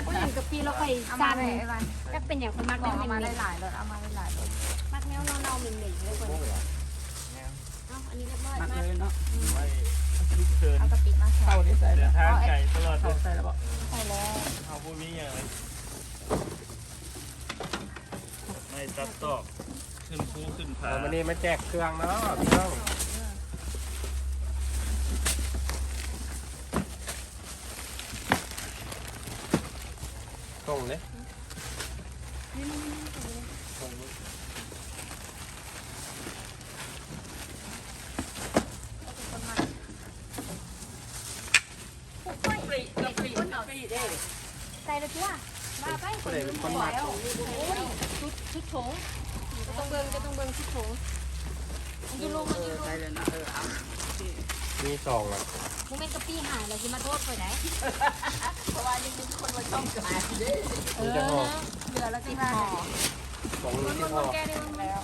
ผู้หญิงกับพี่เราค่อย เอา ซั มาน เลยไอ้วัน จักเป็นอย่างคนมัก บ แน อก ว เอามา เหม็ ได้ น หลายรถเอามาได้หลายรถ ๆมักแนวเน่าๆเหม็นๆเลยคนเอาอันนี้เรียบร้อย มัก มาก เลยเนาะ ไว้ทุกเชิญ เอากระปิมาใส่ เข้าได้ใส่ เดิ แล้ว นทางไกลตลอด เข้าใส่แล้วบ่ ใส่แล้ว เอาพวกนี้อย่างไรไม่ตัดตอกขึ้นภูขึ้นผา วันนี้มาแจกเครื่องเนาะพี่น้องส่งเลยส่งเลย ใส่เลยจ้ะมาไป ผู้ใดเป็นคนมัด โอ้ยชุดโถงก็ต้องเบิ่งชุดโถงมันอยู่ลงมันอยู่ลง ใส่เลยนะเอา มีสองอ่ะ มึงเป็นกะปี้หายแล้วสิมาโทษข่อยได้ เพราะว่ายังมีคนมาช่องขายเด้ มีจะห่อ เหลือแล้วที่มา สอง มัน ที่ มัน ห่อ แก้ได้มั้ง แล้ว